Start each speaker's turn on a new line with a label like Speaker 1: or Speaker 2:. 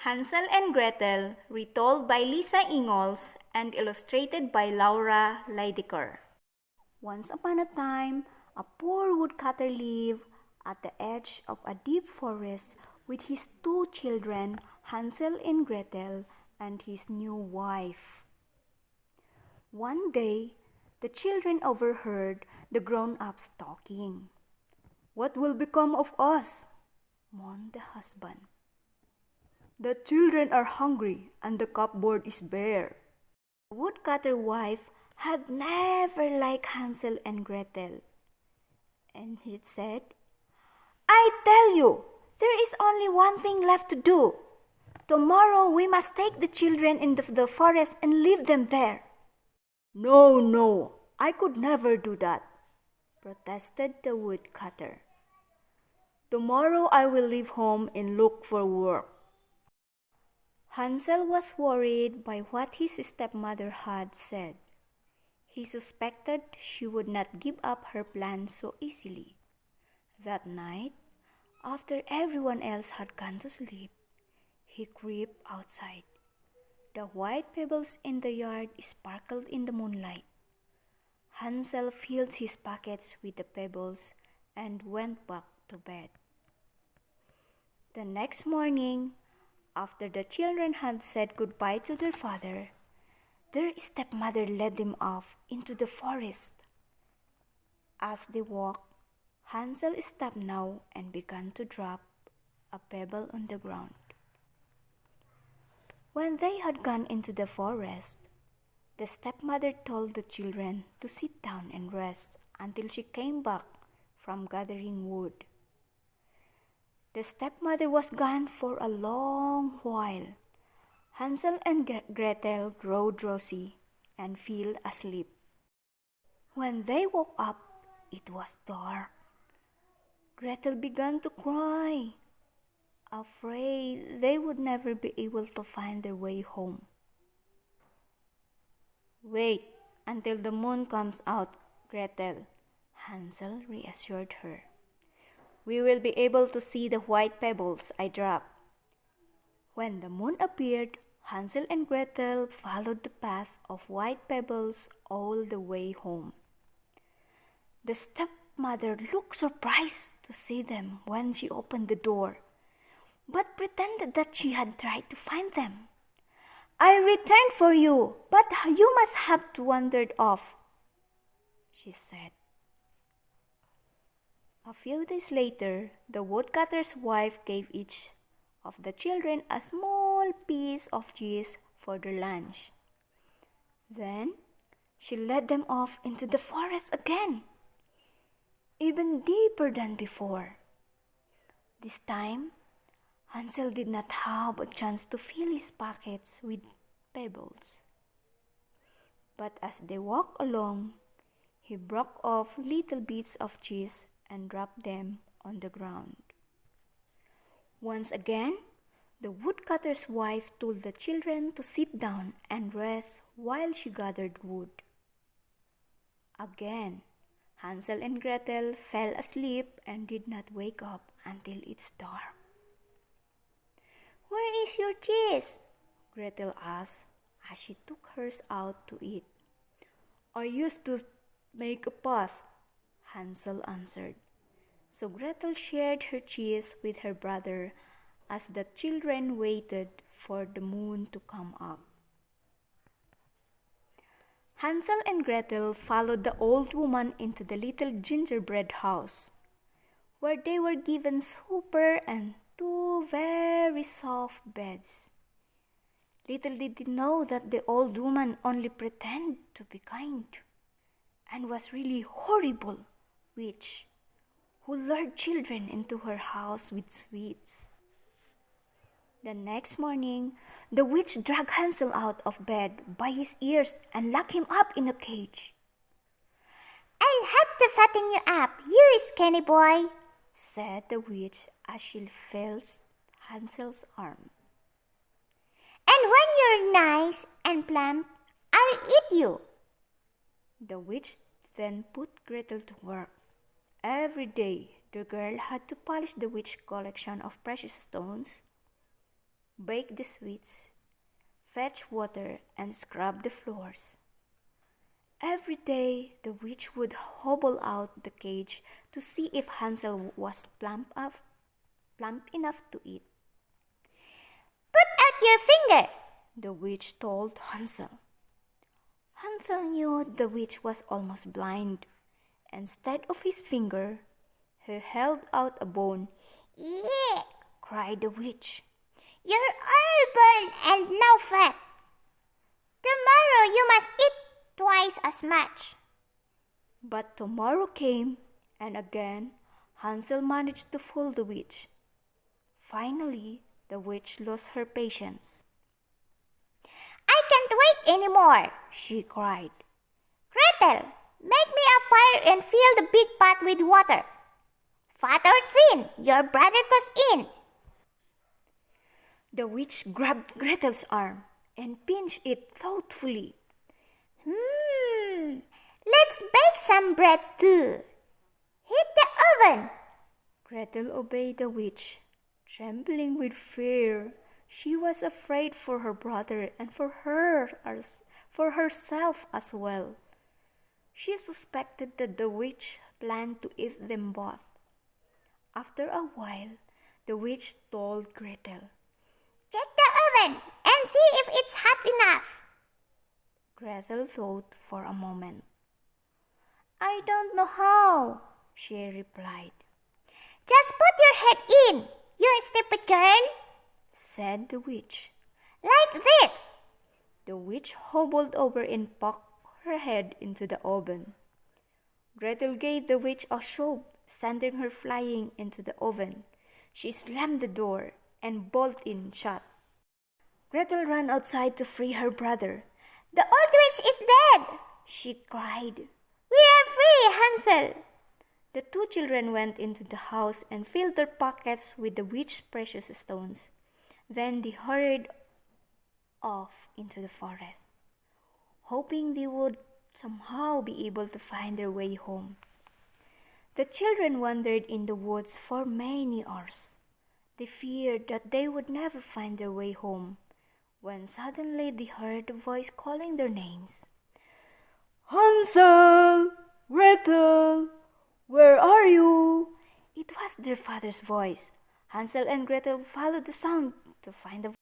Speaker 1: Hansel and Gretel, retold by Lisa Ingalls and illustrated by Laura Lydecker. Once upon a time, a poor woodcutter lived at the edge of a deep forest with his two children, Hansel and Gretel, and his new wife. One day, the children overheard the grown-ups talking. "What will become of us?" moaned the husband. "The children are hungry and the cupboard is bare." The woodcutter wife had never liked Hansel and Gretel, and she said, "I tell you, there is only one thing left to do. Tomorrow we must take the children into the forest and leave them there." "No, no, I could never do that," protested the woodcutter. "Tomorrow I will leave home and look for work." Hansel was worried by what his stepmother had said. He suspected she would not give up her plan so easily. That night, after everyone else had gone to sleep, he crept outside. The white pebbles in the yard sparkled in the moonlight. Hansel filled his pockets with the pebbles and went back to bed. The next morning, after the children had said goodbye to their father, their stepmother led them off into the forest. As they walked, Hansel stopped now and began to drop a pebble on the ground. When they had gone into the forest, the stepmother told the children to sit down and rest until she came back from gathering wood. The stepmother was gone for a long while. Hansel and Gretel grew drowsy and fell asleep. When they woke up, it was dark. Gretel began to cry, afraid they would never be able to find their way home. "Wait until the moon comes out, Gretel," Hansel reassured her. "We will be able to see the white pebbles I dropped." When the moon appeared, Hansel and Gretel followed the path of white pebbles all the way home. The stepmother looked surprised to see them when she opened the door, but pretended that she had tried to find them. "I returned for you, but you must have wandered off," she said. A few days later, the woodcutter's wife gave each of the children a small piece of cheese for their lunch. Then she led them off into the forest again, even deeper than before. This time, Hansel did not have a chance to fill his pockets with pebbles. But as they walked along, he broke off little bits of cheese and dropped them on the ground. Once again, the woodcutter's wife told the children to sit down and rest while she gathered wood. Again, Hansel and Gretel fell asleep and did not wake up until it's dark. "Where is your cheese?" Gretel asked as she took hers out to eat. "I used to make a path," Hansel answered. So Gretel shared her cheese with her brother as the children waited for the moon to come up. Hansel and Gretel followed the old woman into the little gingerbread house, where they were given supper and two very soft beds. Little did they know that the old woman only pretended to be kind and was really horrible witch who lured children into her house with sweets. The next morning, the witch dragged Hansel out of bed by his ears and locked him up in a cage. "I'll have to fatten you up, you skinny boy," said the witch as she felt Hansel's arm. "And when you're nice and plump, I'll eat you." The witch then put Gretel to work. Every day, the girl had to polish the witch's collection of precious stones, bake the sweets, fetch water, and scrub the floors. Every day, the witch would hobble out the cage to see if Hansel was plump enough to eat. "Put out your finger," the witch told Hansel. Hansel knew the witch was almost blind. Instead of his finger, he held out a bone. "Yeah!" cried the witch. "You're all burned and no fat. Tomorrow you must eat twice as much." But tomorrow came, and again Hansel managed to fool the witch. Finally, the witch lost her patience. "I can't wait anymore," she cried. "Gretel, make me a fire and fill the big pot with water. Fat or thin, your brother goes in." The witch grabbed Gretel's arm and pinched it thoughtfully. Let's bake some bread too. Heat the oven." Gretel obeyed the witch, trembling with fear. She was afraid for her brother and for herself as well. She suspected that the witch planned to eat them both. After a while, the witch told Gretel, "Check the oven and see if it's hot enough." Gretel thought for a moment. "I don't know how," she replied. "Just put your head in, you stupid girl," said the witch. "Like this." The witch hobbled over and poked her head into the oven. Gretel gave the witch a shove, sending her flying into the oven. She slammed the door and bolted it shut. Gretel ran outside to free her brother. "The old witch is dead!" she cried. "We are free, Hansel!" The two children went into the house and filled their pockets with the witch's precious stones. Then they hurried off into the forest, hoping they would somehow be able to find their way home. The children wandered in the woods for many hours. They feared that they would never find their way home, when suddenly they heard a voice calling their names. "Hansel! Gretel! Where are you?" It was their father's voice. Hansel and Gretel followed the sound to find the